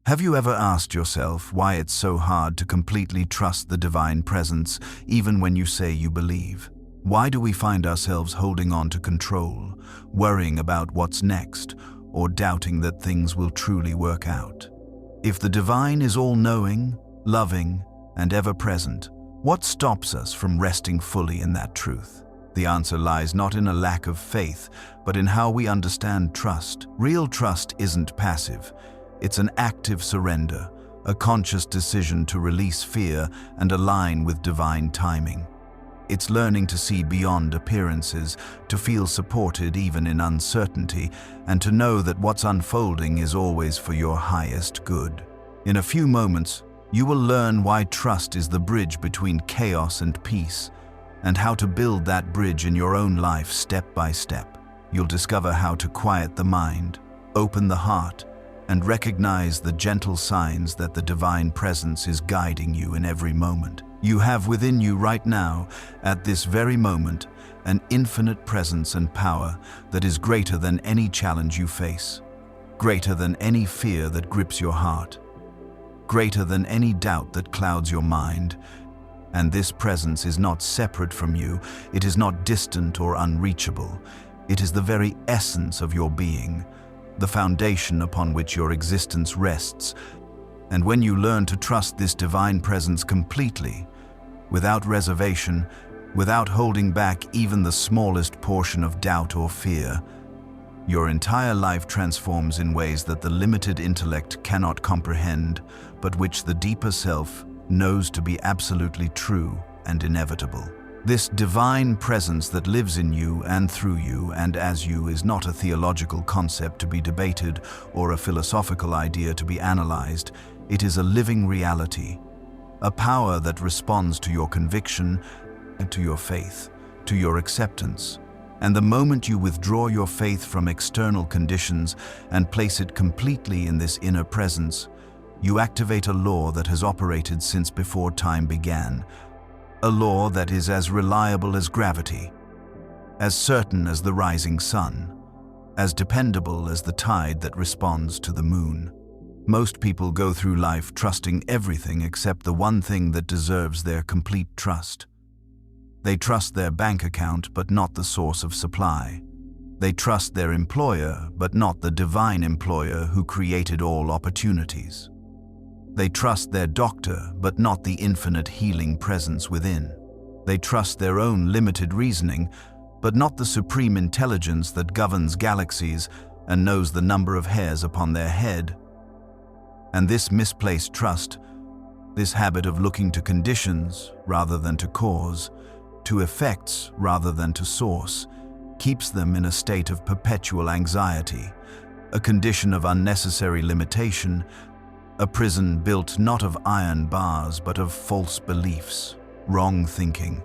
Have you ever asked yourself why it's so hard to completely trust the divine presence even when you say you believe? Why do we find ourselves holding on to control, worrying about what's next, or doubting that things will truly work out? If the divine is all-knowing, loving, and ever-present, what stops us from resting fully in that truth? The answer lies not in a lack of faith, but in how we understand trust. Real trust isn't passive. It's an active surrender, a conscious decision to release fear and align with divine timing. It's learning to see beyond appearances, to feel supported even in uncertainty, and to know that what's unfolding is always for your highest good. In a few moments, you will learn why trust is the bridge between chaos and peace, and how to build that bridge in your own life step by step. You'll discover how to quiet the mind, open the heart, and recognize the gentle signs that the divine presence is guiding you in every moment. You have within you right now, at this very moment, an infinite presence and power that is greater than any challenge you face, greater than any fear that grips your heart, greater than any doubt that clouds your mind. And this presence is not separate from you, it is not distant or unreachable. It is the very essence of your being, the foundation upon which your existence rests. And when you learn to trust this divine presence completely, without reservation, without holding back even the smallest portion of doubt or fear, your entire life transforms in ways that the limited intellect cannot comprehend, but which the deeper self knows to be absolutely true and inevitable. This divine presence that lives in you and through you and as you is not a theological concept to be debated or a philosophical idea to be analyzed. It is a living reality, a power that responds to your conviction, to your faith, to your acceptance. And the moment you withdraw your faith from external conditions and place it completely in this inner presence, you activate a law that has operated since before time began, a law that is as reliable as gravity, as certain as the rising sun, as dependable as the tide that responds to the moon. Most people go through life trusting everything except the one thing that deserves their complete trust. They trust their bank account but not the source of supply. They trust their employer but not the divine employer who created all opportunities. They trust their doctor, but not the infinite healing presence within. They trust their own limited reasoning, but not the supreme intelligence that governs galaxies and knows the number of hairs upon their head. And this misplaced trust, this habit of looking to conditions rather than to cause, to effects rather than to source, keeps them in a state of perpetual anxiety, a condition of unnecessary limitation, a prison built not of iron bars but of false beliefs, wrong thinking,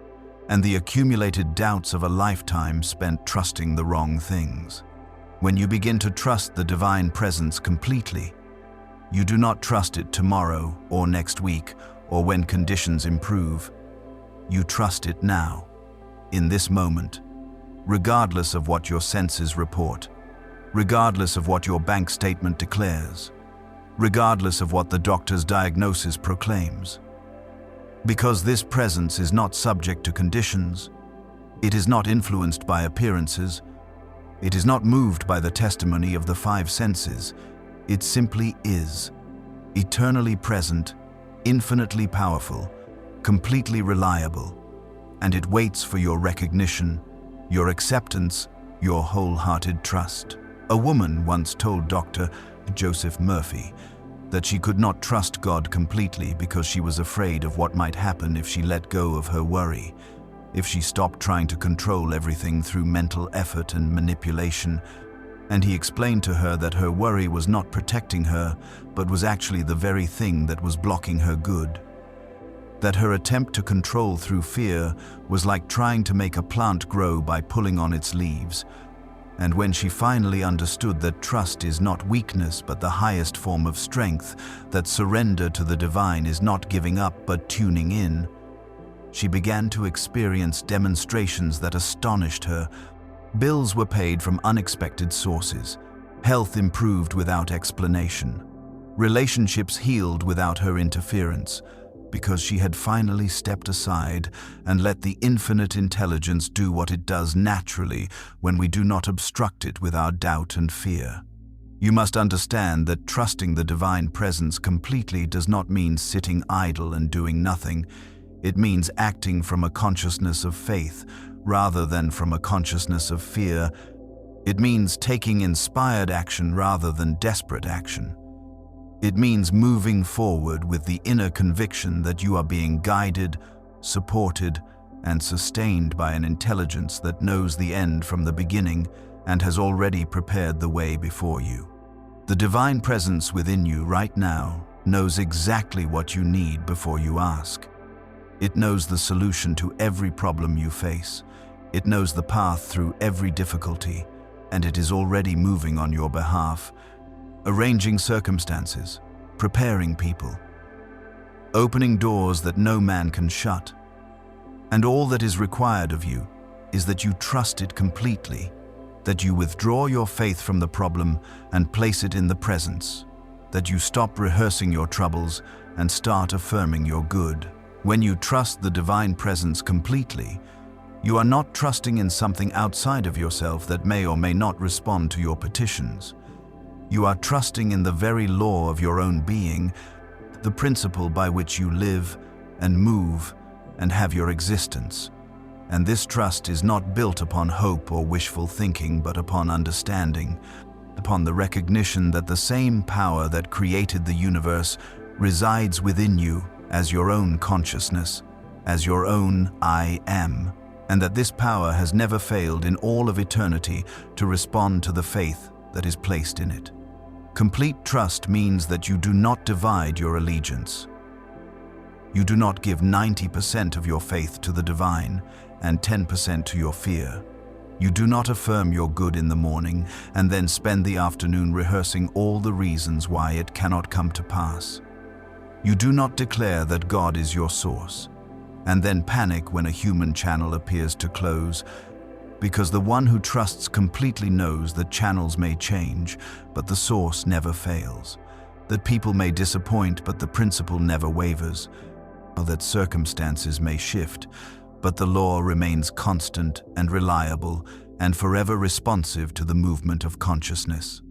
and the accumulated doubts of a lifetime spent trusting the wrong things. When you begin to trust the divine presence completely, you do not trust it tomorrow or next week or when conditions improve. You trust it now, in this moment, regardless of what your senses report, regardless of what your bank statement declares, regardless of what the doctor's diagnosis proclaims. Because this presence is not subject to conditions, it is not influenced by appearances, it is not moved by the testimony of the five senses, it simply is, eternally present, infinitely powerful, completely reliable, and it waits for your recognition, your acceptance, your wholehearted trust. A woman once told Dr. Joseph Murphy that she could not trust God completely because she was afraid of what might happen if she let go of her worry, if she stopped trying to control everything through mental effort and manipulation. And he explained to her that her worry was not protecting her, but was actually the very thing that was blocking her good. That her attempt to control through fear was like trying to make a plant grow by pulling on its leaves. And when she finally understood that trust is not weakness but the highest form of strength, that surrender to the divine is not giving up but tuning in, she began to experience demonstrations that astonished her. Bills were paid from unexpected sources. Health improved without explanation. Relationships healed without her interference, because she had finally stepped aside and let the infinite intelligence do what it does naturally when we do not obstruct it with our doubt and fear. You must understand that trusting the divine presence completely does not mean sitting idle and doing nothing. It means acting from a consciousness of faith rather than from a consciousness of fear. It means taking inspired action rather than desperate action. It means moving forward with the inner conviction that you are being guided, supported, and sustained by an intelligence that knows the end from the beginning and has already prepared the way before you. The divine presence within you right now knows exactly what you need before you ask. It knows the solution to every problem you face. It knows the path through every difficulty, and it is already moving on your behalf, arranging circumstances, preparing people, opening doors that no man can shut. And all that is required of you is that you trust it completely, that you withdraw your faith from the problem and place it in the presence, that you stop rehearsing your troubles and start affirming your good. When you trust the divine presence completely, you are not trusting in something outside of yourself that may or may not respond to your petitions. You are trusting in the very law of your own being, the principle by which you live and move and have your existence. And this trust is not built upon hope or wishful thinking, but upon understanding, upon the recognition that the same power that created the universe resides within you as your own consciousness, as your own I am, and that this power has never failed in all of eternity to respond to the faith that is placed in it. Complete trust means that you do not divide your allegiance. You do not give 90% of your faith to the divine and 10% to your fear. You do not affirm your good in the morning and then spend the afternoon rehearsing all the reasons why it cannot come to pass. You do not declare that God is your source and then panic when a human channel appears to close, because the one who trusts completely knows that channels may change, but the source never fails, that people may disappoint, but the principle never wavers, or that circumstances may shift, but the law remains constant and reliable and forever responsive to the movement of consciousness.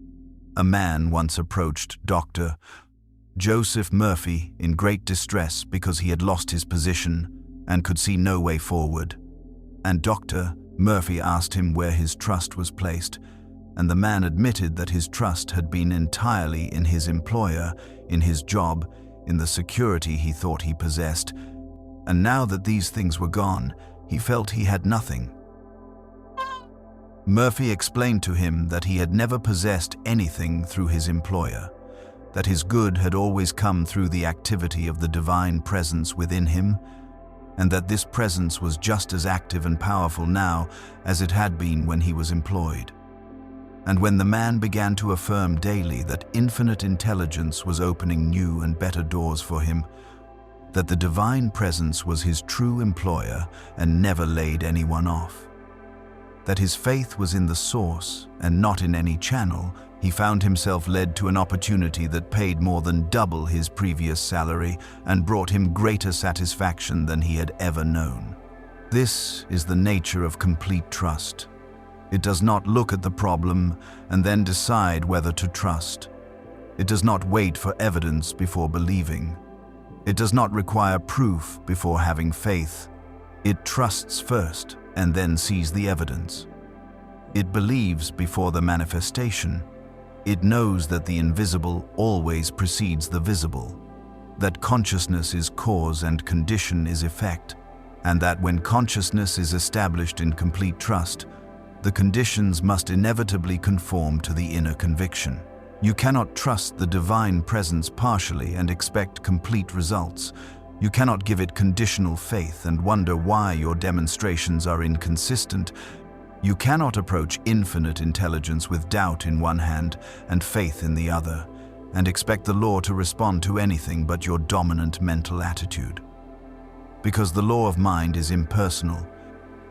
A man once approached Dr. Joseph Murphy in great distress because he had lost his position and could see no way forward, and Dr. Murphy asked him where his trust was placed, and the man admitted that his trust had been entirely in his employer, in his job, in the security he thought he possessed, and now that these things were gone, he felt he had nothing. Murphy explained to him that he had never possessed anything through his employer, that his good had always come through the activity of the divine presence within him, and that this presence was just as active and powerful now as it had been when he was employed. And when the man began to affirm daily that infinite intelligence was opening new and better doors for him, that the divine presence was his true employer and never laid anyone off, that his faith was in the source and not in any channel, he found himself led to an opportunity that paid more than double his previous salary and brought him greater satisfaction than he had ever known. This is the nature of complete trust. It does not look at the problem and then decide whether to trust. It does not wait for evidence before believing. It does not require proof before having faith. It trusts first and then sees the evidence. It believes before the manifestation. It knows that the invisible always precedes the visible, that consciousness is cause and condition is effect, and that when consciousness is established in complete trust, the conditions must inevitably conform to the inner conviction. You cannot trust the divine presence partially and expect complete results. You cannot give it conditional faith and wonder why your demonstrations are inconsistent. You cannot approach infinite intelligence with doubt in one hand and faith in the other, and expect the law to respond to anything but your dominant mental attitude. Because the law of mind is impersonal.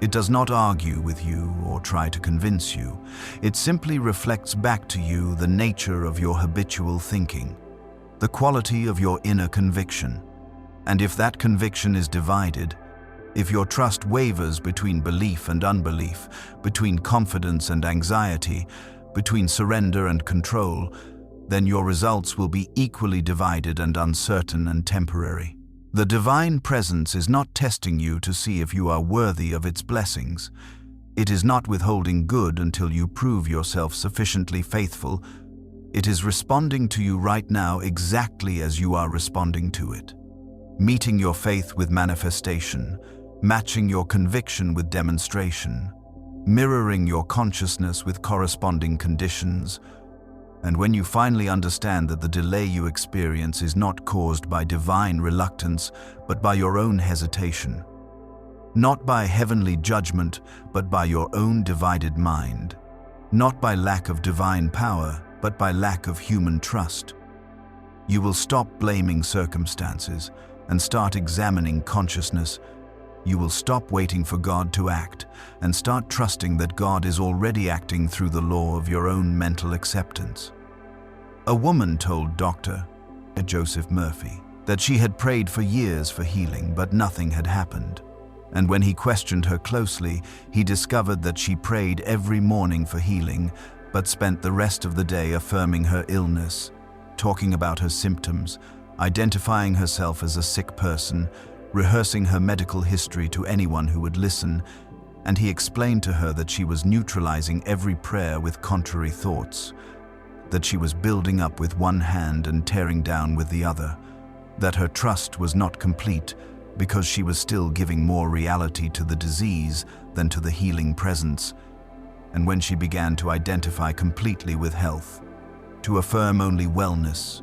It does not argue with you or try to convince you. It simply reflects back to you the nature of your habitual thinking. the quality of your inner conviction. And if that conviction is divided, if your trust wavers between belief and unbelief, between confidence and anxiety, between surrender and control, then your results will be equally divided and uncertain and temporary. The divine presence is not testing you to see if you are worthy of its blessings. It is not withholding good until you prove yourself sufficiently faithful. It is responding to you right now exactly as you are responding to it. Meeting your faith with manifestation, matching your conviction with demonstration, mirroring your consciousness with corresponding conditions. And when you finally understand that the delay you experience is not caused by divine reluctance, but by your own hesitation, not by heavenly judgment, but by your own divided mind, not by lack of divine power, but by lack of human trust, you will stop blaming circumstances and start examining consciousness. You will stop waiting for God to act and start trusting that God is already acting through the law of your own mental acceptance. A woman told Dr. Joseph Murphy that she had prayed for years for healing, but nothing had happened. And when he questioned her closely, he discovered that she prayed every morning for healing, but spent the rest of the day affirming her illness, talking about her symptoms, identifying herself as a sick person, rehearsing her medical history to anyone who would listen, and he explained to her that she was neutralizing every prayer with contrary thoughts, that she was building up with one hand and tearing down with the other, that her trust was not complete because she was still giving more reality to the disease than to the healing presence. And when she began to identify completely with health, to affirm only wellness,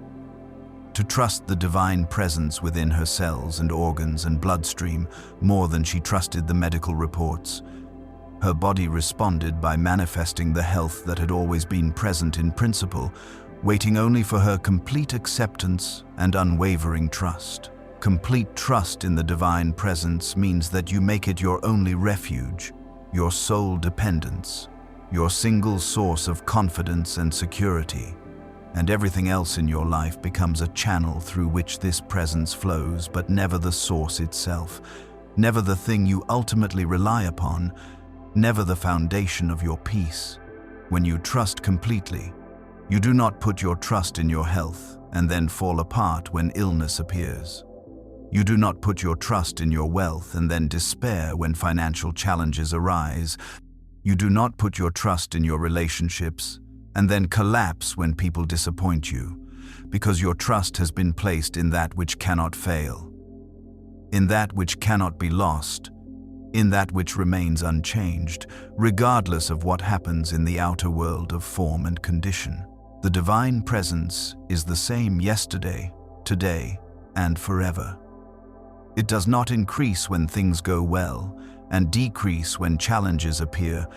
to trust the divine presence within her cells and organs and bloodstream more than she trusted the medical reports, her body responded by manifesting the health that had always been present in principle, waiting only for her complete acceptance and unwavering trust. Complete trust in the divine presence means that you make it your only refuge, your sole dependence, your single source of confidence and security, and everything else in your life becomes a channel through which this presence flows, but never the source itself, never the thing you ultimately rely upon, never the foundation of your peace. When you trust completely, you do not put your trust in your health and then fall apart when illness appears. You do not put your trust in your wealth and then despair when financial challenges arise. You do not put your trust in your relationships and then collapse when people disappoint you, because your trust has been placed in that which cannot fail, in that which cannot be lost, in that which remains unchanged, regardless of what happens in the outer world of form and condition. The divine presence is the same yesterday, today, and forever. It does not increase when things go well and decrease when challenges appear.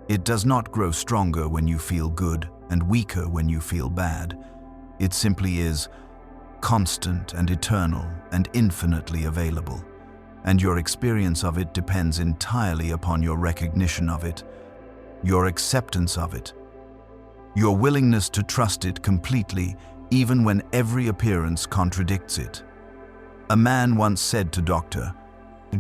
It does not grow stronger when you feel good and weaker when you feel bad. It simply is constant and eternal and infinitely available, and your experience of it depends entirely upon your recognition of it, your acceptance of it, your willingness to trust it completely even when every appearance contradicts it. A man once said to Dr.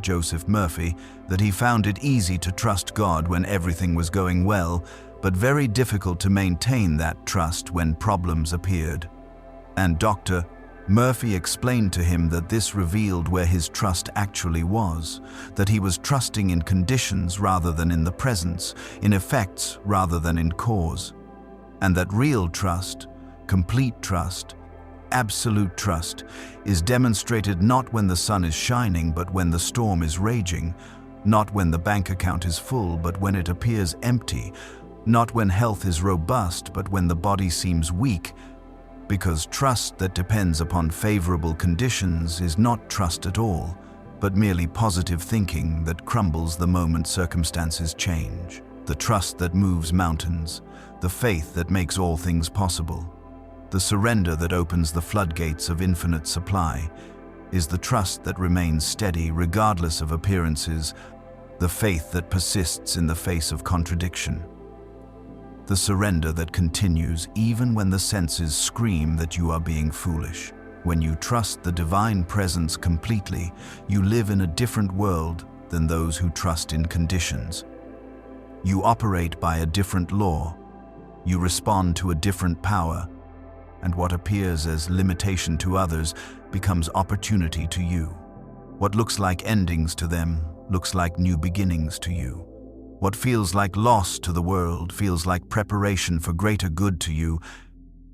Joseph Murphy that he found it easy to trust God when everything was going well, but very difficult to maintain that trust when problems appeared. And Dr. Murphy explained to him that this revealed where his trust actually was, that he was trusting in conditions rather than in the presence, in effects rather than in cause, and that real trust, complete trust, absolute trust, is demonstrated not when the sun is shining but when the storm is raging, not when the bank account is full but when it appears empty, not when health is robust but when the body seems weak, because trust that depends upon favorable conditions is not trust at all, but merely positive thinking that crumbles the moment circumstances change. The trust that moves mountains, the faith that makes all things possible, the surrender that opens the floodgates of infinite supply, is the trust that remains steady regardless of appearances, the faith that persists in the face of contradiction. the surrender that continues even when the senses scream that you are being foolish. When you trust the divine presence completely, you live in a different world than those who trust in conditions. You operate by a different law. You respond to a different power, and what appears as limitation to others becomes opportunity to you. What looks like endings to them looks like new beginnings to you. What feels like loss to the world feels like preparation for greater good to you,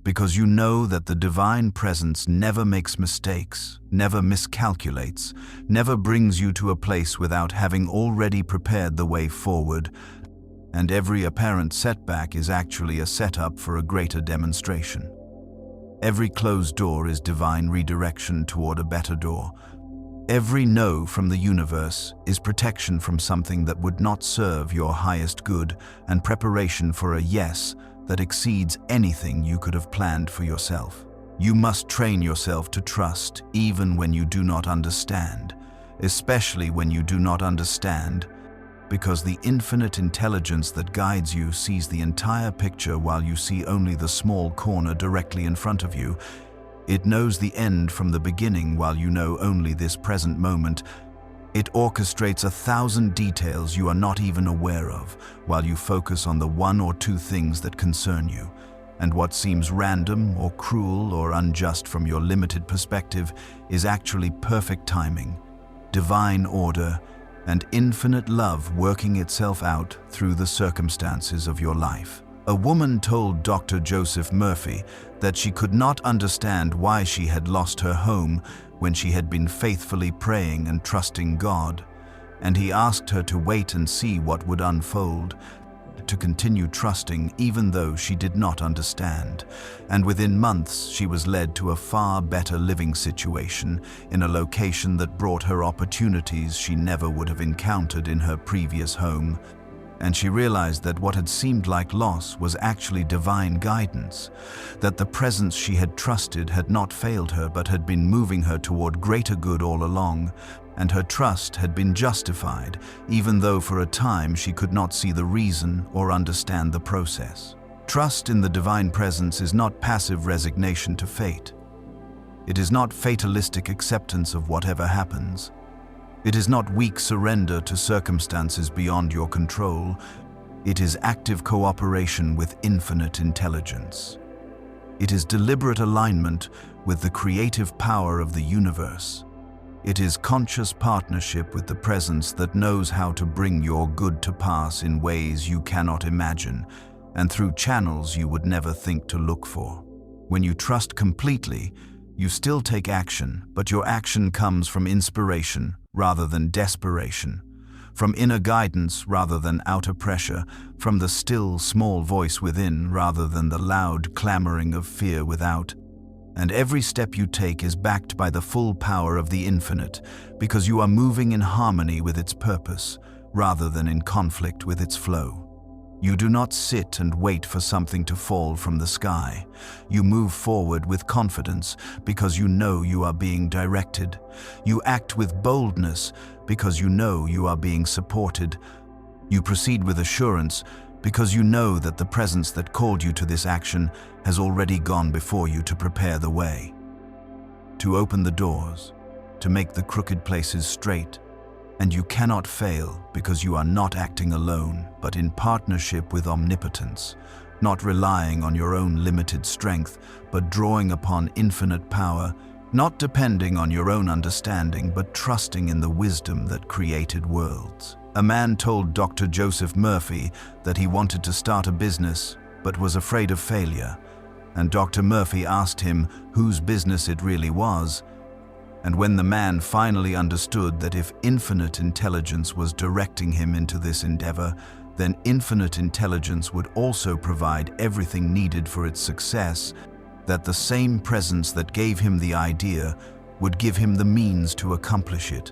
because you know that the divine presence never makes mistakes, never miscalculates, never brings you to a place without having already prepared the way forward, and every apparent setback is actually a setup for a greater demonstration. Every closed door is divine redirection toward a better door. Every no from the universe is protection from something that would not serve your highest good and preparation for a yes that exceeds anything you could have planned for yourself. You must train yourself to trust even when you do not understand, especially when you do not understand, because the infinite intelligence that guides you sees the entire picture while you see only the small corner directly in front of you. It knows the end from the beginning while you know only this present moment. It orchestrates 1,000 details you are not even aware of while you focus on the one or two things that concern you. And what seems random or cruel or unjust from your limited perspective is actually perfect timing, divine order, and infinite love working itself out through the circumstances of your life. A woman told Dr. Joseph Murphy that she could not understand why she had lost her home when she had been faithfully praying and trusting God, and he asked her to wait and see what would unfold, to continue trusting even though she did not understand. And within months, she was led to a far better living situation in a location that brought her opportunities she never would have encountered in her previous home. And she realized that what had seemed like loss was actually divine guidance, that the presence she had trusted had not failed her but had been moving her toward greater good all along, and her trust had been justified, even though for a time she could not see the reason or understand the process. Trust in the divine presence is not passive resignation to fate. It is not fatalistic acceptance of whatever happens. It is not weak surrender to circumstances beyond your control. It is active cooperation with infinite intelligence. It is deliberate alignment with the creative power of the universe. It is conscious partnership with the presence that knows how to bring your good to pass in ways you cannot imagine and through channels you would never think to look for. When you trust completely, you still take action, but your action comes from inspiration rather than desperation, from inner guidance rather than outer pressure, from the still, small voice within rather than the loud clamoring of fear without. And every step you take is backed by the full power of the infinite, because you are moving in harmony with its purpose, rather than in conflict with its flow. You do not sit and wait for something to fall from the sky. You move forward with confidence because you know you are being directed. You act with boldness because you know you are being supported. You proceed with assurance because you know that the presence that called you to this action has already gone before you to prepare the way, to open the doors, to make the crooked places straight. And you cannot fail because you are not acting alone, but in partnership with omnipotence, not relying on your own limited strength, but drawing upon infinite power, not depending on your own understanding, but trusting in the wisdom that created worlds. A man told Dr. Joseph Murphy that he wanted to start a business, but was afraid of failure, and Dr. Murphy asked him whose business it really was. And when the man finally understood that if infinite intelligence was directing him into this endeavor, then infinite intelligence would also provide everything needed for its success, that the same presence that gave him the idea would give him the means to accomplish it,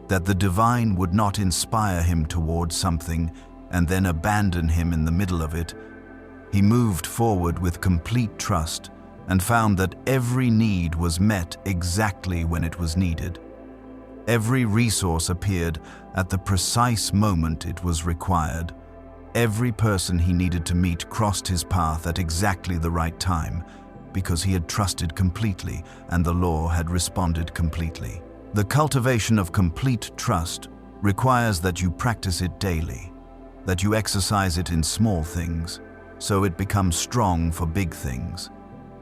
that the divine would not inspire him toward something and then abandon him in the middle of it. He moved forward with complete trust and found that every need was met exactly when it was needed. Every resource appeared at the precise moment it was required, Every person he needed to meet crossed his path at exactly the right time, because he had trusted completely and the law had responded completely. The cultivation of complete trust requires that you practice it daily, that you exercise it in small things, so it becomes strong for big things,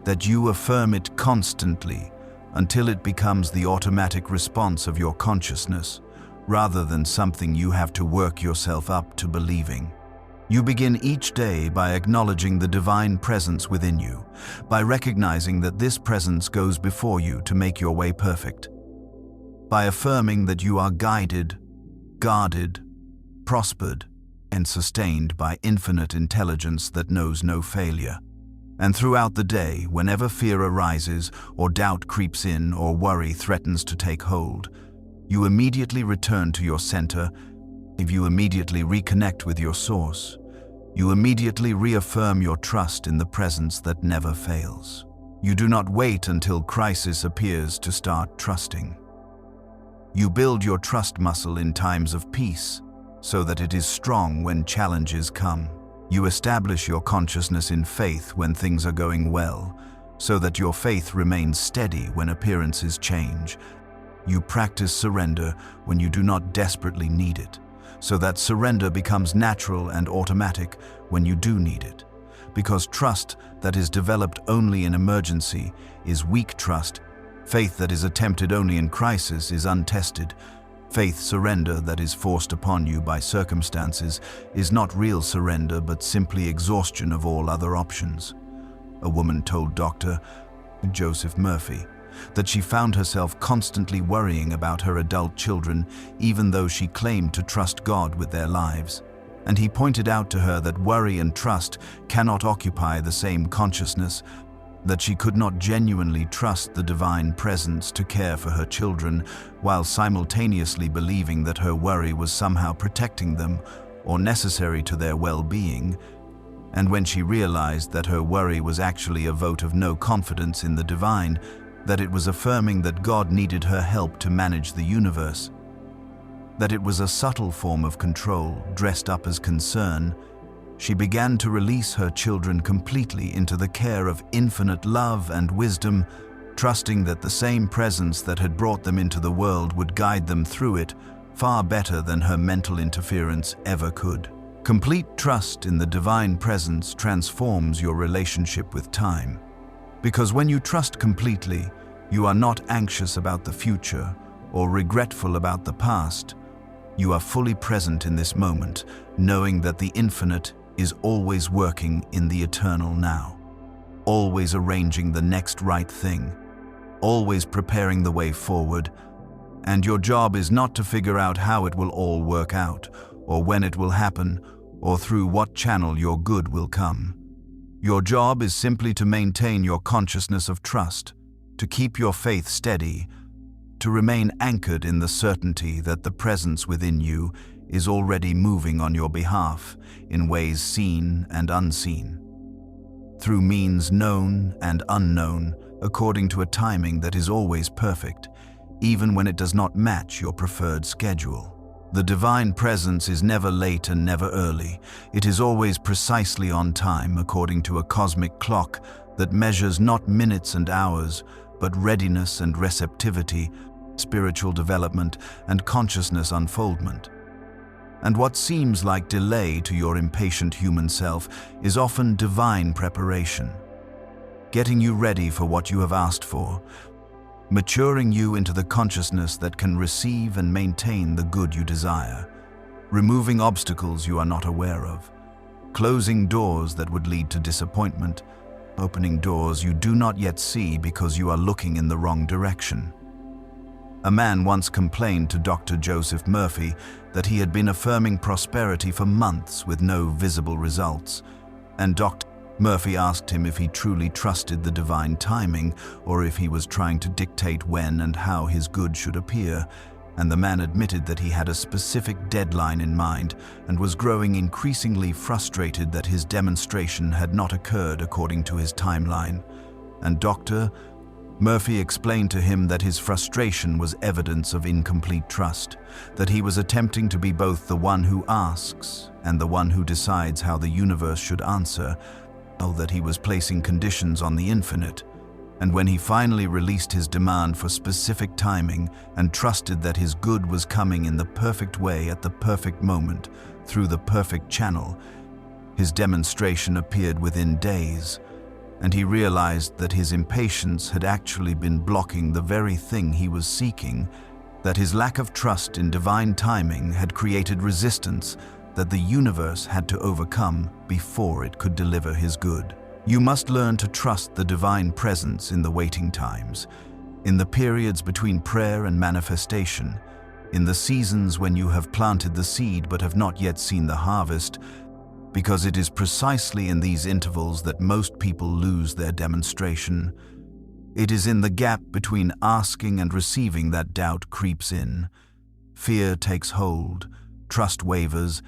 that you affirm it constantly until it becomes the automatic response of your consciousness, rather than something you have to work yourself up to believing. You begin each day by acknowledging the divine presence within you, by recognizing that this presence goes before you to make your way perfect, by affirming that you are guided, guarded, prospered, and sustained by infinite intelligence that knows no failure. And throughout the day, whenever fear arises, or doubt creeps in, or worry threatens to take hold, you immediately return to your center. If you immediately reconnect with your source, you immediately reaffirm your trust in the presence that never fails. You do not wait until crisis appears to start trusting. You build your trust muscle in times of peace, so that it is strong when challenges come. You establish your consciousness in faith when things are going well, so that your faith remains steady when appearances change. You practice surrender when you do not desperately need it, so that surrender becomes natural and automatic when you do need it. Because trust that is developed only in emergency is weak trust. Faith that is attempted only in crisis is untested. Faith surrender that is forced upon you by circumstances is not real surrender, but simply exhaustion of all other options. A woman told Dr. Joseph Murphy that she found herself constantly worrying about her adult children, even though she claimed to trust God with their lives. And he pointed out to her that worry and trust cannot occupy the same consciousness, that she could not genuinely trust the divine presence to care for her children while simultaneously believing that her worry was somehow protecting them or necessary to their well-being. And when she realized that her worry was actually a vote of no confidence in the divine, that it was affirming that God needed her help to manage the universe, that it was a subtle form of control dressed up as concern, she began to release her children completely into the care of infinite love and wisdom, trusting that the same presence that had brought them into the world would guide them through it far better than her mental interference ever could. Complete trust in the divine presence transforms your relationship with time. Because when you trust completely, you are not anxious about the future or regretful about the past. You are fully present in this moment, knowing that the infinite is always working in the eternal now, always arranging the next right thing, always preparing the way forward, and your job is not to figure out how it will all work out, or when it will happen, or through what channel your good will come. Your job is simply to maintain your consciousness of trust, to keep your faith steady, to remain anchored in the certainty that the presence within you is already moving on your behalf in ways seen and unseen, through means known and unknown, according to a timing that is always perfect, even when it does not match your preferred schedule. The divine presence is never late and never early. It is always precisely on time, according to a cosmic clock that measures not minutes and hours, but readiness and receptivity, spiritual development and consciousness unfoldment. And what seems like delay to your impatient human self is often divine preparation, getting you ready for what you have asked for, maturing you into the consciousness that can receive and maintain the good you desire, removing obstacles you are not aware of, closing doors that would lead to disappointment, opening doors you do not yet see because you are looking in the wrong direction. A man once complained to Dr. Joseph Murphy that he had been affirming prosperity for months with no visible results, and Dr. Murphy asked him if he truly trusted the divine timing or if he was trying to dictate when and how his good should appear, and the man admitted that he had a specific deadline in mind and was growing increasingly frustrated that his demonstration had not occurred according to his timeline. And Dr. Murphy explained to him that his frustration was evidence of incomplete trust, that he was attempting to be both the one who asks and the one who decides how the universe should answer, that he was placing conditions on the infinite. And when he finally released his demand for specific timing and trusted that his good was coming in the perfect way at the perfect moment, through the perfect channel, his demonstration appeared within days, and he realized that his impatience had actually been blocking the very thing he was seeking, that his lack of trust in divine timing had created resistance that the universe had to overcome before it could deliver his good. You must learn to trust the divine presence in the waiting times, in the periods between prayer and manifestation, in the seasons when you have planted the seed but have not yet seen the harvest, because it is precisely in these intervals that most people lose their demonstration. It is in the gap between asking and receiving that doubt creeps in. Fear takes hold, trust wavers,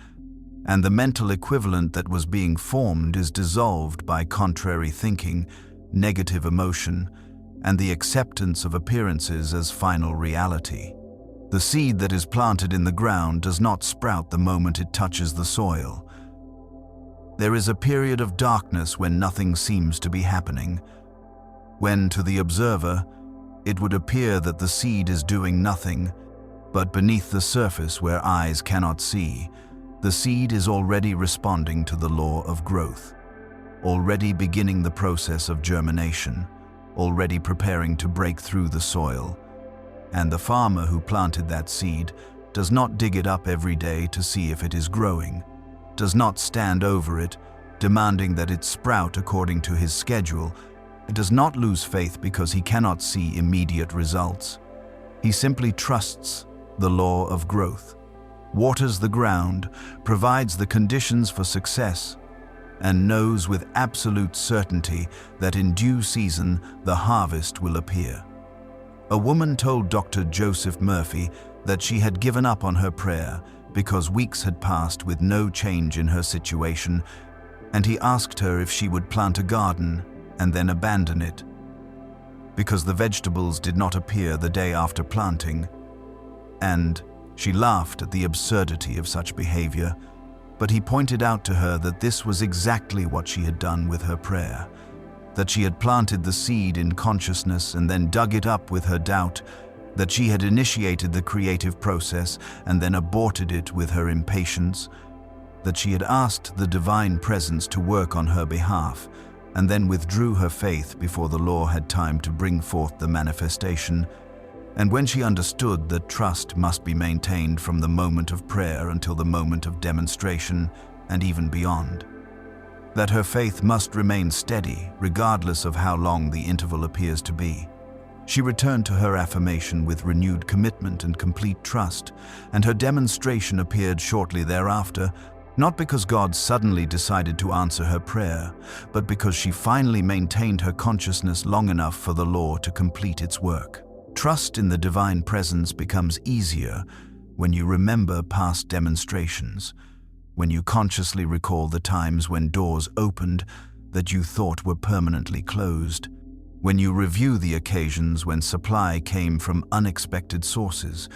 and the mental equivalent that was being formed is dissolved by contrary thinking, negative emotion, and the acceptance of appearances as final reality. The seed that is planted in the ground does not sprout the moment it touches the soil. There is a period of darkness when nothing seems to be happening, when, to the observer, it would appear that the seed is doing nothing, but beneath the surface where eyes cannot see, the seed is already responding to the law of growth, already beginning the process of germination, already preparing to break through the soil. And the farmer who planted that seed does not dig it up every day to see if it is growing, does not stand over it, demanding that it sprout according to his schedule, does not lose faith because he cannot see immediate results. He simply trusts the law of growth, waters the ground, provides the conditions for success, and knows with absolute certainty that in due season the harvest will appear. A woman told Dr. Joseph Murphy that she had given up on her prayer because weeks had passed with no change in her situation, and he asked her if she would plant a garden and then abandon it, because the vegetables did not appear the day after planting, and she laughed at the absurdity of such behavior, but he pointed out to her that this was exactly what she had done with her prayer, that she had planted the seed in consciousness and then dug it up with her doubt, that she had initiated the creative process and then aborted it with her impatience, that she had asked the divine presence to work on her behalf and then withdrew her faith before the law had time to bring forth the manifestation, and when she understood that trust must be maintained from the moment of prayer until the moment of demonstration and even beyond, that her faith must remain steady regardless of how long the interval appears to be, she returned to her affirmation with renewed commitment and complete trust, and her demonstration appeared shortly thereafter, not because God suddenly decided to answer her prayer, but because she finally maintained her consciousness long enough for the law to complete its work. Trust in the divine presence becomes easier when you remember past demonstrations, when you consciously recall the times when doors opened that you thought were permanently closed, when you review the occasions when supply came from unexpected sources,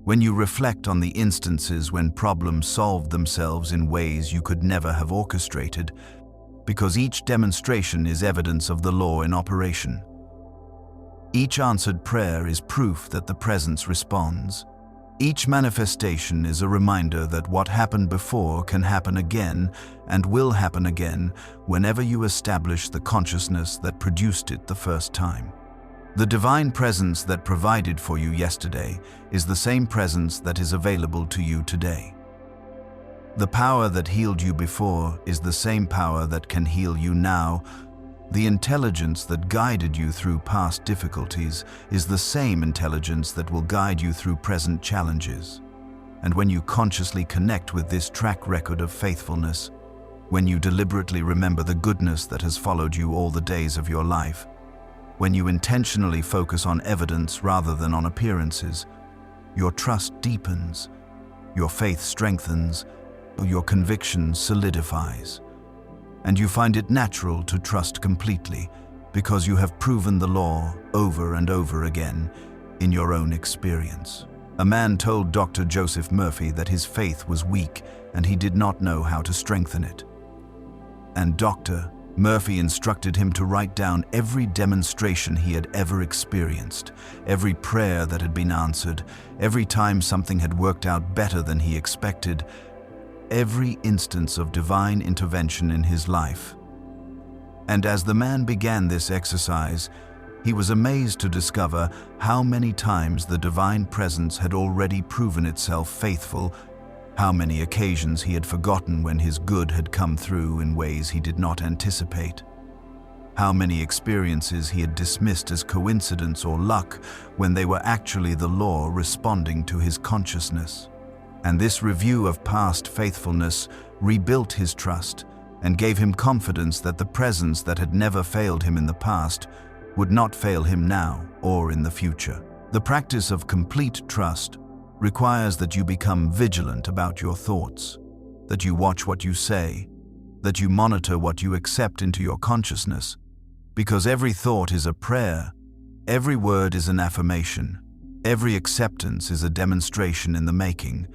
when you reflect on the instances when problems solved themselves in ways you could never have orchestrated, because each demonstration is evidence of the law in operation. Each answered prayer is proof that the presence responds. Each manifestation is a reminder that what happened before can happen again and will happen again whenever you establish the consciousness that produced it the first time. The divine presence that provided for you yesterday is the same presence that is available to you today. The power that healed you before is the same power that can heal you now. The intelligence that guided you through past difficulties is the same intelligence that will guide you through present challenges. And when you consciously connect with this track record of faithfulness, when you deliberately remember the goodness that has followed you all the days of your life, when you intentionally focus on evidence rather than on appearances, your trust deepens, your faith strengthens, your conviction solidifies, and you find it natural to trust completely, because you have proven the law over and over again in your own experience. A man told Dr. Joseph Murphy that his faith was weak and he did not know how to strengthen it. And Dr. Murphy instructed him to write down every demonstration he had ever experienced, every prayer that had been answered, every time something had worked out better than he expected, every instance of divine intervention in his life. And as the man began this exercise, he was amazed to discover how many times the divine presence had already proven itself faithful, how many occasions he had forgotten when his good had come through in ways he did not anticipate, how many experiences he had dismissed as coincidence or luck when they were actually the law responding to his consciousness. And this review of past faithfulness rebuilt his trust and gave him confidence that the presence that had never failed him in the past would not fail him now or in the future. The practice of complete trust requires that you become vigilant about your thoughts, that you watch what you say, that you monitor what you accept into your consciousness, because every thought is a prayer, every word is an affirmation, every acceptance is a demonstration in the making,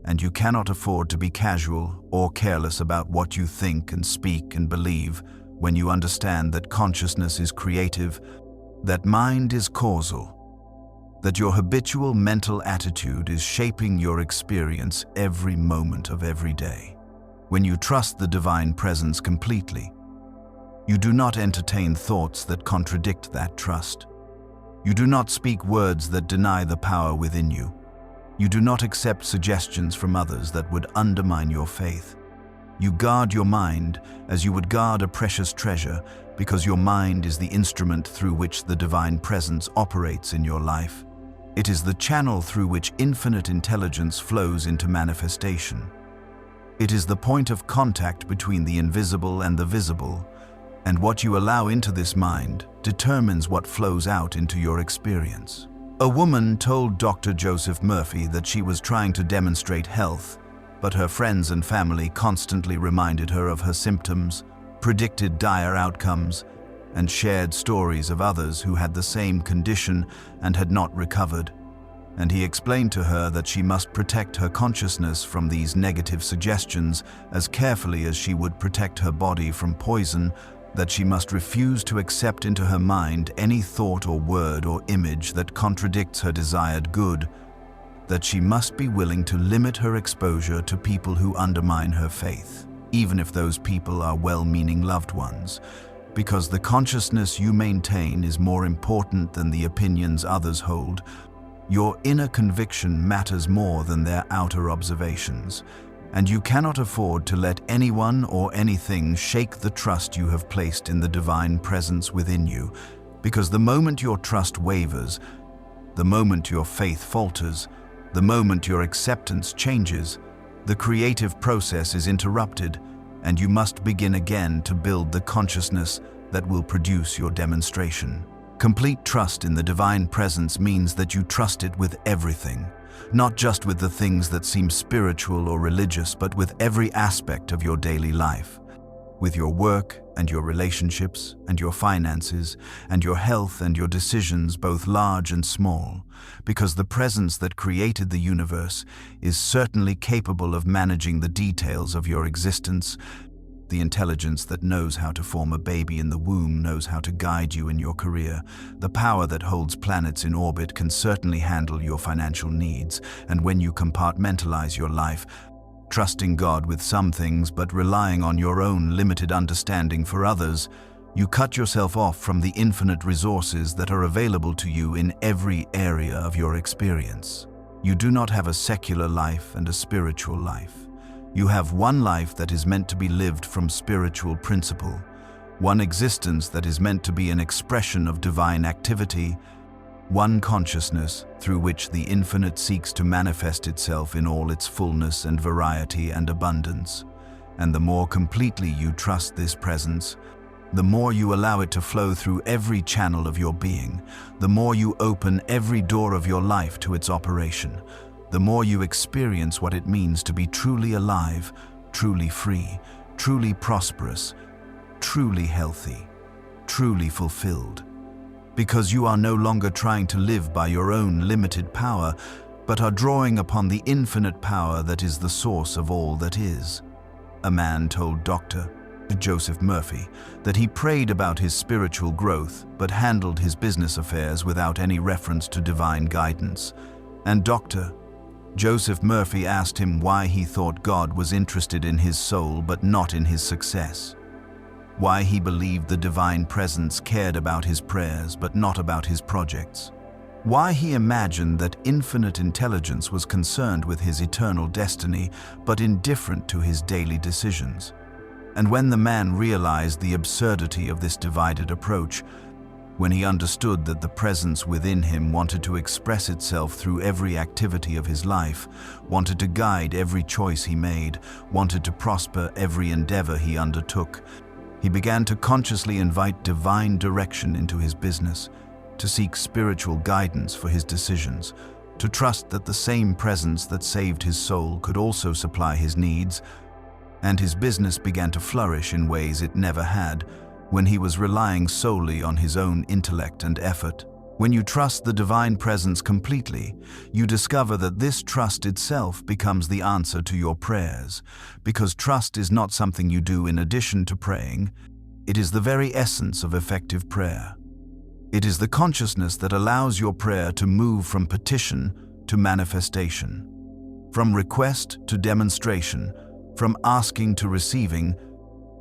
and you cannot afford to be casual or careless about what you think and speak and believe when you understand that consciousness is creative, that mind is causal, that your habitual mental attitude is shaping your experience every moment of every day. When you trust the divine presence completely, you do not entertain thoughts that contradict that trust. You do not speak words that deny the power within you. You do not accept suggestions from others that would undermine your faith. You guard your mind as you would guard a precious treasure, because your mind is the instrument through which the divine presence operates in your life. It is the channel through which infinite intelligence flows into manifestation. It is the point of contact between the invisible and the visible, and what you allow into this mind determines what flows out into your experience. A woman told Dr. Joseph Murphy that she was trying to demonstrate health, but her friends and family constantly reminded her of her symptoms, predicted dire outcomes, and shared stories of others who had the same condition and had not recovered. And he explained to her that she must protect her consciousness from these negative suggestions as carefully as she would protect her body from poison, that she must refuse to accept into her mind any thought or word or image that contradicts her desired good, that she must be willing to limit her exposure to people who undermine her faith, even if those people are well-meaning loved ones, because the consciousness you maintain is more important than the opinions others hold. Your inner conviction matters more than their outer observations, and you cannot afford to let anyone or anything shake the trust you have placed in the divine presence within you, because the moment your trust wavers, the moment your faith falters, the moment your acceptance changes, the creative process is interrupted, and you must begin again to build the consciousness that will produce your demonstration. Complete trust in the divine presence means that you trust it with everything, not just with the things that seem spiritual or religious, but with every aspect of your daily life, with your work and your relationships and your finances and your health and your decisions, both large and small, because the presence that created the universe is certainly capable of managing the details of your existence. The intelligence that knows how to form a baby in the womb knows how to guide you in your career. The power that holds planets in orbit can certainly handle your financial needs. And when you compartmentalize your life, trusting God with some things but relying on your own limited understanding for others, you cut yourself off from the infinite resources that are available to you in every area of your experience. You do not have a secular life and a spiritual life. You have one life that is meant to be lived from spiritual principle, one existence that is meant to be an expression of divine activity, one consciousness through which the infinite seeks to manifest itself in all its fullness and variety and abundance. And the more completely you trust this presence, the more you allow it to flow through every channel of your being, the more you open every door of your life to its operation, the more you experience what it means to be truly alive, truly free, truly prosperous, truly healthy. truly fulfilled. Because you are no longer trying to live by your own limited power, but are drawing upon the infinite power that is the source of all that is. A man told Dr. Joseph Murphy that he prayed about his spiritual growth but handled his business affairs without any reference to divine guidance. And Dr. Joseph Murphy asked him why he thought God was interested in his soul but not in his success. Why he believed the divine presence cared about his prayers but not about his projects. Why he imagined that infinite intelligence was concerned with his eternal destiny but indifferent to his daily decisions. And when the man realized the absurdity of this divided approach, when he understood that the presence within him wanted to express itself through every activity of his life, wanted to guide every choice he made, wanted to prosper every endeavor he undertook, he began to consciously invite divine direction into his business, to seek spiritual guidance for his decisions, to trust that the same presence that saved his soul could also supply his needs, and his business began to flourish in ways it never had when he was relying solely on his own intellect and effort. When you trust the divine presence completely, you discover that this trust itself becomes the answer to your prayers, because trust is not something you do in addition to praying. It is the very essence of effective prayer. It is the consciousness that allows your prayer to move from petition to manifestation, from request to demonstration, from asking to receiving,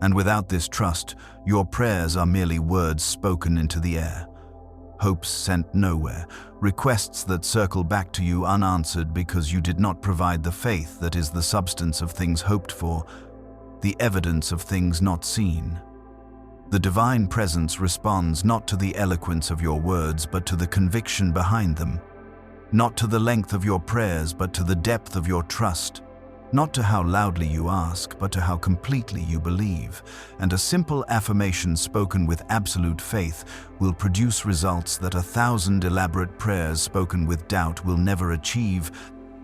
and without this trust, your prayers are merely words spoken into the air, hopes sent nowhere, requests that circle back to you unanswered because you did not provide the faith that is the substance of things hoped for, the evidence of things not seen. The divine presence responds not to the eloquence of your words but to the conviction behind them, not to the length of your prayers but to the depth of your trust, not to how loudly you ask, but to how completely you believe. And a simple affirmation spoken with absolute faith will produce results that 1,000 elaborate prayers spoken with doubt will never achieve,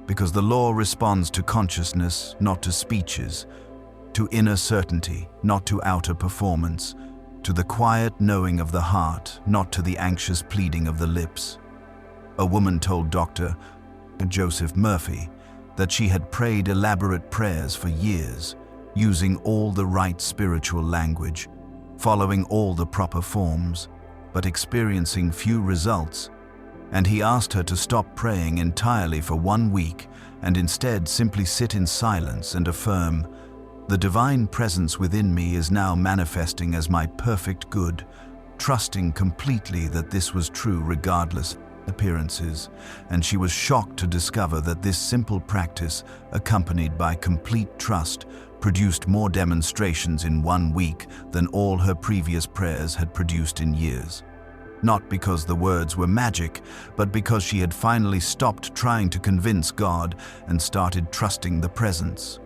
because the law responds to consciousness, not to speeches, to inner certainty, not to outer performance, to the quiet knowing of the heart, not to the anxious pleading of the lips. A woman told Dr. Joseph Murphy that she had prayed elaborate prayers for years, using all the right spiritual language, following all the proper forms, but experiencing few results, and he asked her to stop praying entirely for 1 week and instead simply sit in silence and affirm, "The divine presence within me is now manifesting as my perfect good," trusting completely that this was true regardless appearances, and she was shocked to discover that this simple practice, accompanied by complete trust, produced more demonstrations in 1 week than all her previous prayers had produced in years. Not because the words were magic, but because she had finally stopped trying to convince God and started trusting the presence.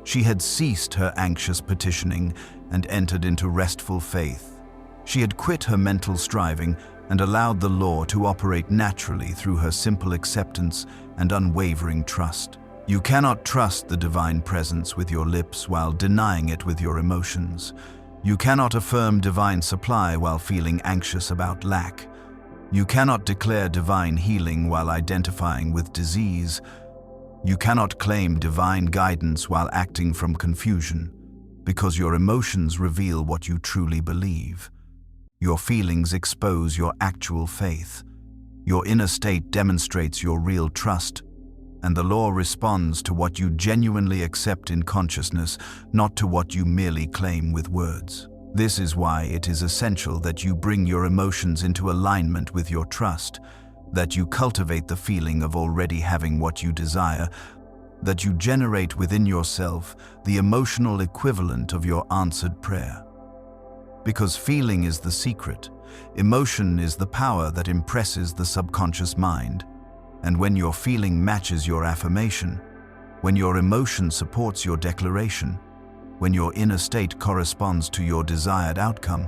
She had ceased her anxious petitioning and entered into restful faith. She had quit her mental striving and allowed the law to operate naturally through her simple acceptance and unwavering trust. You cannot trust the divine presence with your lips while denying it with your emotions. You cannot affirm divine supply while feeling anxious about lack. You cannot declare divine healing while identifying with disease. You cannot claim divine guidance while acting from confusion, because your emotions reveal what you truly believe. Your feelings expose your actual faith. Your inner state demonstrates your real trust, and the law responds to what you genuinely accept in consciousness, not to what you merely claim with words. This is why it is essential that you bring your emotions into alignment with your trust, that you cultivate the feeling of already having what you desire, that you generate within yourself the emotional equivalent of your answered prayer. Because feeling is the secret, emotion is the power that impresses the subconscious mind. And when your feeling matches your affirmation, when your emotion supports your declaration, when your inner state corresponds to your desired outcome,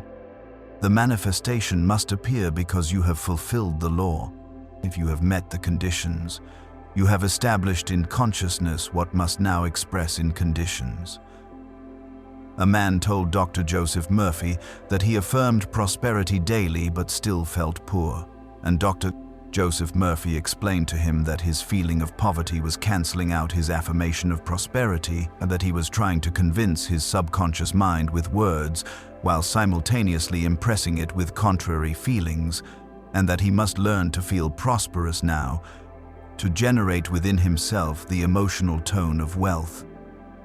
the manifestation must appear because you have fulfilled the law. If you have met the conditions, you have established in consciousness what must now express in conditions. A man told Dr. Joseph Murphy that he affirmed prosperity daily but still felt poor, and Dr. Joseph Murphy explained to him that his feeling of poverty was cancelling out his affirmation of prosperity and that he was trying to convince his subconscious mind with words while simultaneously impressing it with contrary feelings, and that he must learn to feel prosperous now, to generate within himself the emotional tone of wealth,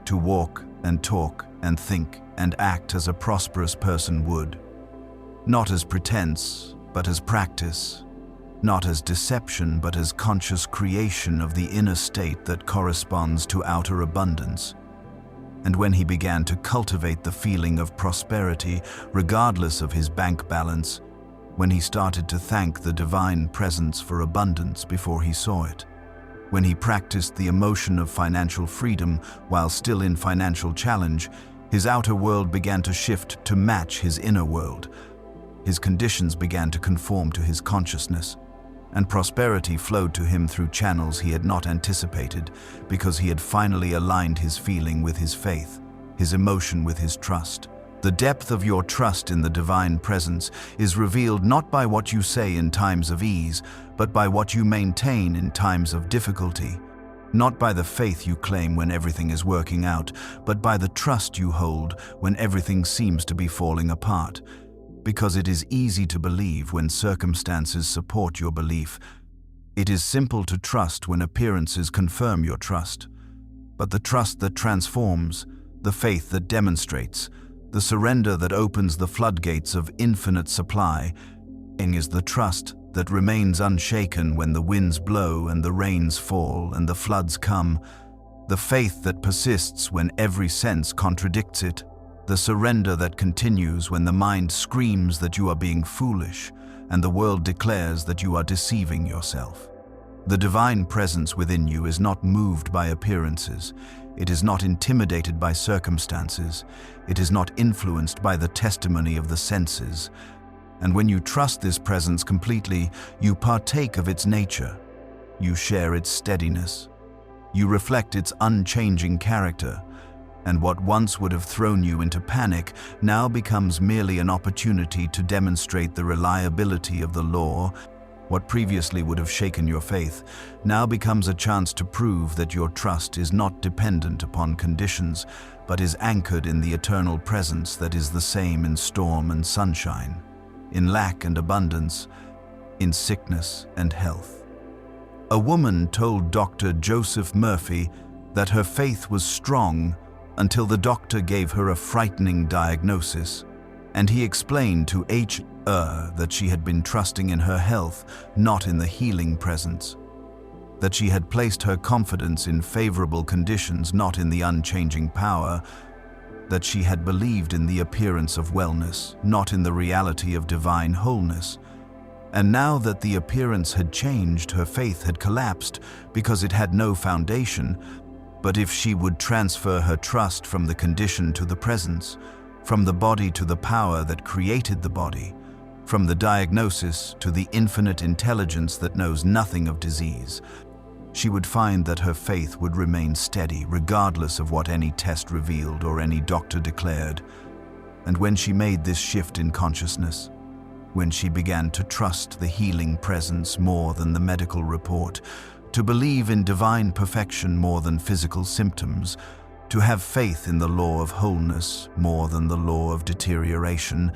to walk and talk and think and act as a prosperous person would, not as pretense, but as practice, not as deception, but as conscious creation of the inner state that corresponds to outer abundance. And when he began to cultivate the feeling of prosperity, regardless of his bank balance, when he started to thank the divine presence for abundance before he saw it, when he practiced the emotion of financial freedom while still in financial challenge, his outer world began to shift to match his inner world. His conditions began to conform to his consciousness, and prosperity flowed to him through channels he had not anticipated because he had finally aligned his feeling with his faith, his emotion with his trust. The depth of your trust in the divine presence is revealed not by what you say in times of ease, but by what you maintain in times of difficulty. Not by the faith you claim when everything is working out, but by the trust you hold when everything seems to be falling apart. Because it is easy to believe when circumstances support your belief. It is simple to trust when appearances confirm your trust. But the trust that transforms, the faith that demonstrates, the surrender that opens the floodgates of infinite supply, is the trust that remains unshaken when the winds blow and the rains fall and the floods come, the faith that persists when every sense contradicts it, the surrender that continues when the mind screams that you are being foolish and the world declares that you are deceiving yourself. The divine presence within you is not moved by appearances. It is not intimidated by circumstances. It is not influenced by the testimony of the senses. And when you trust this presence completely, you partake of its nature. You share its steadiness. You reflect its unchanging character. And what once would have thrown you into panic now becomes merely an opportunity to demonstrate the reliability of the law. What previously would have shaken your faith now becomes a chance to prove that your trust is not dependent upon conditions, but is anchored in the eternal presence that is the same in storm and sunshine, in lack and abundance, in sickness and health. A woman told Dr. Joseph Murphy that her faith was strong until the doctor gave her a frightening diagnosis, and he explained to her that she had been trusting in her health, not in the healing presence, that she had placed her confidence in favorable conditions, not in the unchanging power, that she had believed in the appearance of wellness, not in the reality of divine wholeness. And now that the appearance had changed, her faith had collapsed because it had no foundation. But if she would transfer her trust from the condition to the presence, from the body to the power that created the body, from the diagnosis to the infinite intelligence that knows nothing of disease, she would find that her faith would remain steady regardless of what any test revealed or any doctor declared. And when she made this shift in consciousness, when she began to trust the healing presence more than the medical report, to believe in divine perfection more than physical symptoms, to have faith in the law of wholeness more than the law of deterioration,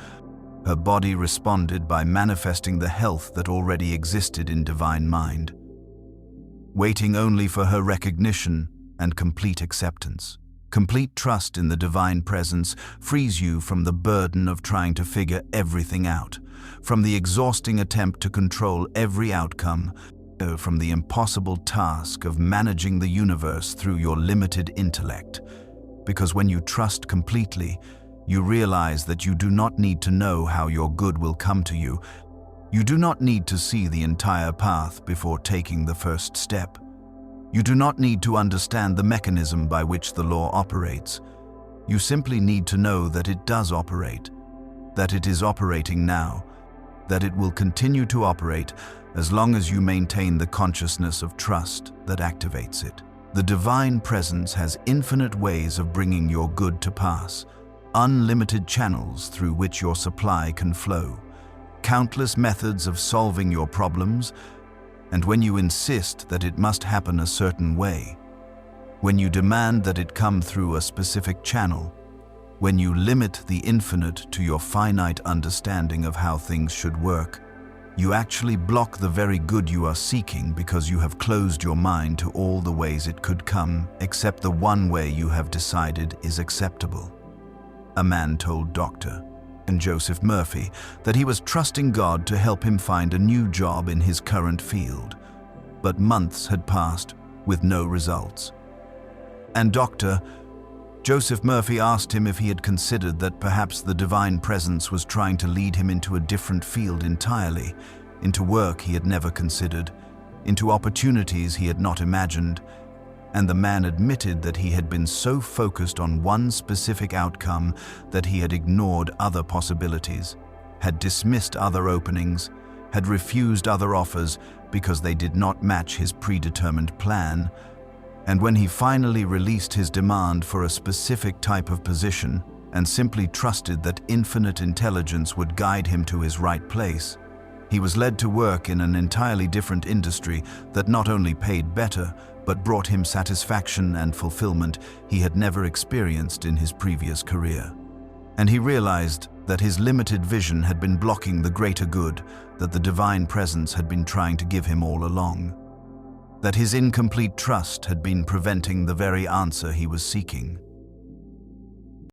her body responded by manifesting the health that already existed in divine mind, waiting only for her recognition and complete acceptance. Complete trust in the divine presence frees you from the burden of trying to figure everything out, from the exhausting attempt to control every outcome, from the impossible task of managing the universe through your limited intellect. Because when you trust completely, you realize that you do not need to know how your good will come to you. You do not need to see the entire path before taking the first step. You do not need to understand the mechanism by which the law operates. You simply need to know that it does operate, that it is operating now, that it will continue to operate as long as you maintain the consciousness of trust that activates it. The divine presence has infinite ways of bringing your good to pass, unlimited channels through which your supply can flow, countless methods of solving your problems, and when you insist that it must happen a certain way, when you demand that it come through a specific channel, when you limit the infinite to your finite understanding of how things should work, you actually block the very good you are seeking because you have closed your mind to all the ways it could come, except the one way you have decided is acceptable. A man told Dr. Joseph Murphy that he was trusting God to help him find a new job in his current field, but months had passed with no results. And Dr. Joseph Murphy asked him if he had considered that perhaps the divine presence was trying to lead him into a different field entirely, into work he had never considered, into opportunities he had not imagined, and the man admitted that he had been so focused on one specific outcome that he had ignored other possibilities, had dismissed other openings, had refused other offers because they did not match his predetermined plan. And when he finally released his demand for a specific type of position and simply trusted that infinite intelligence would guide him to his right place, he was led to work in an entirely different industry that not only paid better, but brought him satisfaction and fulfillment he had never experienced in his previous career. And he realized that his limited vision had been blocking the greater good that the divine presence had been trying to give him all along, that his incomplete trust had been preventing the very answer he was seeking.